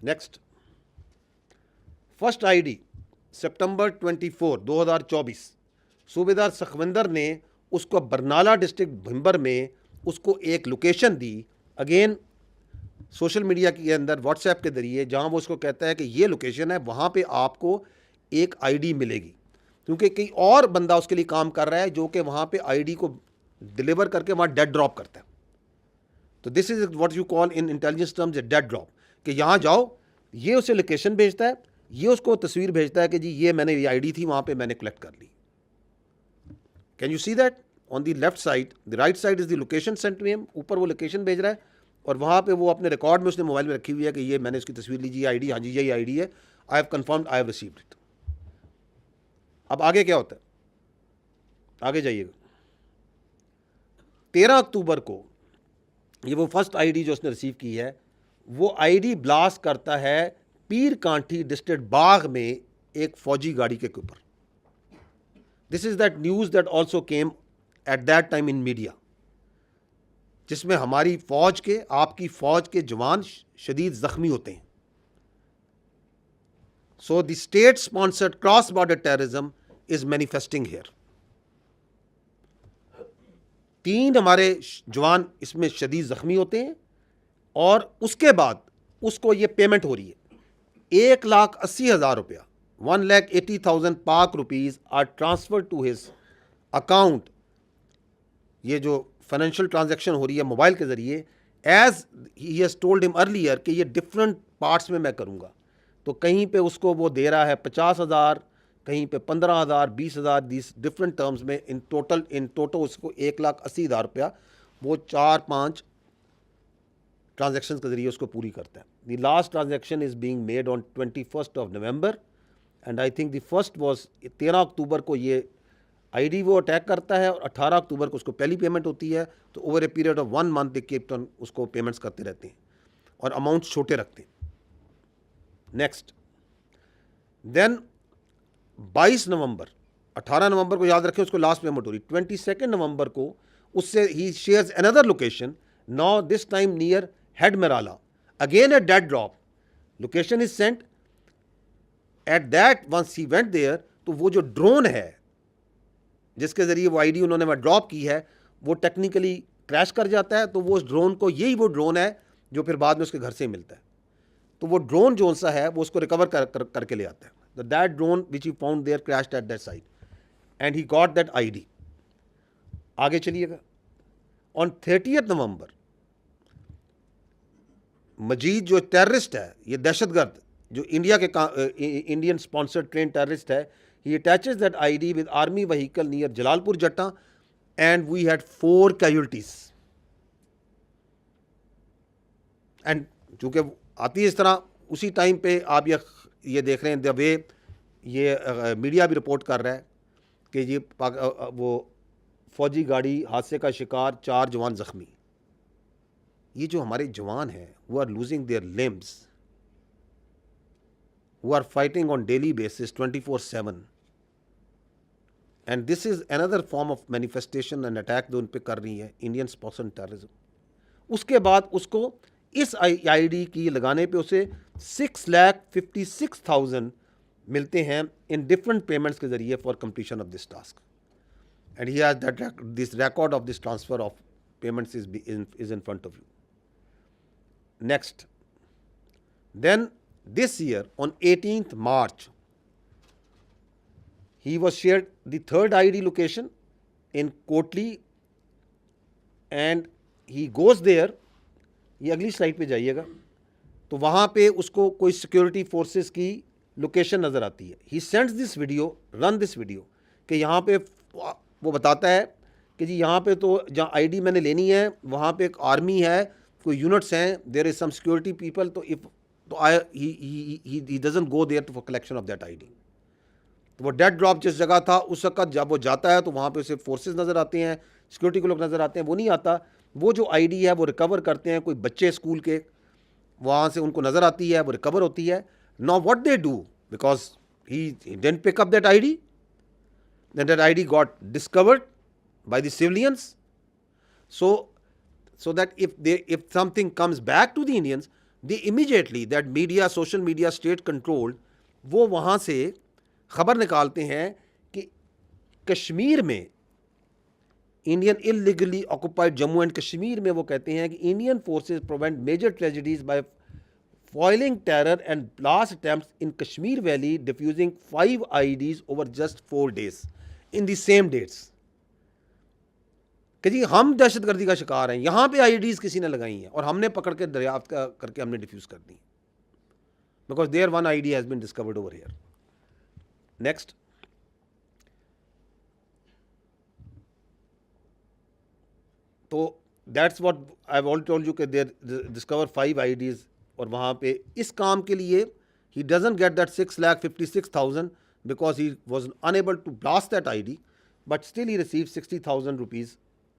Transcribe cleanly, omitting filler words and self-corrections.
Next, first ID सितंबर 24, 2024, सूबेदार सखविंदर ने उसको बरनाला डिस्ट्रिक्ट भिंबर में उसको एक लोकेशन दी, अगेन सोशल मीडिया के अंदर व्हाट्सएप के ज़रिए, जहां वो उसको कहता है कि ये लोकेशन है, वहां पे आपको एक आईडी मिलेगी, क्योंकि कई और बंदा उसके लिए काम कर रहा है जो कि वहां पे आईडी को डिलीवर करके वहां डेड ड्रॉप करता है। तो this is what you call in intelligence terms A dead drop, कि यहां जाओ, ये उसे लोकेशन भेजता है, ये उसको तस्वीर भेजता है कि जी ये मैंने, ये आईडी थी, वहां पे मैंने कलेक्ट कर ली। Can you see that? On the left side, the right side is the location sent to him, ऊपर वो लोकेशन भेज रहा है और वहां पे वो अपने रिकॉर्ड में उसने मोबाइल में रखी हुई है कि ये मैंने इसकी तस्वीर लीजिए, आईडी, हाँ जी यही आईडी है, I have confirmed, I have received it. अब आगे क्या होता है, आगे जाइएगा। 13 अक्टूबर को ये वो फर्स्ट आईडी जो उसने रिसीव की है, वो आईडी ब्लास्ट करता है पीर कांठी डिस्ट्रिक्ट बाग में एक फौजी गाड़ी के ऊपर। This is that news that also came at that time in media, जिसमें हमारी फौज के, आपकी फौज के जवान शदीद जख्मी होते हैं। So the state sponsored cross border terrorism is manifesting here. 3 हमारे जवान इसमें शदीद जख्मी होते हैं और उसके बाद उसको ये पेमेंट हो रही है 1,80,000 रुपया, 1,80,000 Pak rupees are transfer to his account. ये जो फाइनेंशियल ट्रांजैक्शन हो रही है मोबाइल के ज़रिए, as he has told him earlier कि ये डिफरेंट पार्ट्स में मैं करूँगा। तो कहीं पे उसको वो दे रहा है 50,000, कहीं पे 15,000, 20,000, दिस डिफरेंट टर्म्स में। इन टोटल उसको 1,80,000 रुपया वो 4-5 ट्रांजैक्शन के ज़रिए उसको पूरी करता है। The last transaction is being made on 21 November and I think the first was 13 अक्टूबर को ये आईडी वो अटैक करता है और 18 अक्टूबर को उसको पहली पेमेंट होती है। तो over a period of 1 month they keep on उसको पेमेंट्स करते रहते हैं और अमाउंट छोटे रखते हैं। नेक्स्ट, देन 22 नवंबर, 18 नवंबर को याद रखें उसको लास्ट पेमेंट हो रही, 22 नवंबर को उससे ही shares another location, now this time near head Marala, again a dead drop, location is sent at that once he went there. तो वो जो ड्रोन है जिसके ज़रिए वो आईडी उन्होंने वहाँ ड्रॉप की है, वो टेक्निकली क्रैश कर जाता है। तो वो उस ड्रोन को, यही वो ड्रोन है जो फिर बाद में उसके घर से मिलता है। तो वो ड्रोन जो सा है वो उसको रिकवर करके ले आता है। तो that drone which he found there crashed at that side and he got that ID. आगे चलिएगा। ऑन 30 नवंबर, मजीद जो टेररिस्ट है, ये दहशतगर्द जो इंडिया के इंडियन स्पॉन्सर्ड ट्रेन टेररिस्ट है, he attaches that ID with army vehicle near Jalalpur Jatta and we had 4 casualties. And चूँकि आती है इस तरह, उसी टाइम पे आप ये देख रहे हैं द वे ये मीडिया भी रिपोर्ट कर रहा है कि ये वो फौजी गाड़ी हादसे का शिकार, 4 जवान ज़ख्मी। ये जो हमारे जवान हैं वो are losing their limbs, who are fighting on daily basis 24/7 and this is another form of manifestation and attack जो उन पे कर रही है इंडियन स्पॉन्सर्ड टेररिज्म। उसके बाद उसको इस आईडी की लगाने पे उसे 6,56,000 मिलते हैं इन डिफरेंट पेमेंट्स के जरिए for completion of this task and he has that this record of this transfer of payments is in front of you. Next, then this year on 18th March he was shared the third ID location in Kotli and he goes there। ये अगली slide पे जाइएगा तो वहाँ पे उसको कोई security forces की लोकेशन नज़र आती है। He sends this video, run this video, कि यहाँ पे वो बताता है कि जी यहाँ पे तो जहाँ आईडी मैंने लेनी है वहाँ पे एक आर्मी है, कोई यूनिट्स हैं, there is some security people, तो इफ़ तो he doesn't go there for collection of that ID. तो वो डेड ड्रॉप जिस जगह था उस वक्त जब वो जाता है तो वहाँ पे उसे फोर्सेस नज़र आते हैं, सिक्योरिटी के लोग नज़र आते हैं, वो नहीं आता। वो जो आईडी है वो रिकवर करते हैं कोई बच्चे स्कूल के, वहाँ से उनको नज़र आती है, वो रिकवर होती है। Now what they do, because he didn't pick up that ID, then that ID got discovered by the civilians, so that if something comes back to the Indians, they immediately that media, social media state controlled, वो वहाँ से खबर निकालते हैं कि कश्मीर में, Indian illegally occupied Jammu and Kashmir में, वो कहते हैं कि Indian forces prevent major tragedies by foiling terror and blast attempts in Kashmir Valley, defusing 5 IEDs over just 4 days in the same dates. कि जी हम दहशतगर्दी का शिकार हैं, यहाँ पे IEDs किसी ने लगाई हैं और हमने पकड़ के दरियाफ्त करके हमने डिफ्यूज कर दी, because there one IED has been discovered over here. Next, तो that's what I have already told you कि देयर डिस्कवर 5 IEDs. और वहाँ पे इस काम के लिए ही doesn't get that 6,56,000 because he was unable to blast that IED, but still he receive 60,000 rupees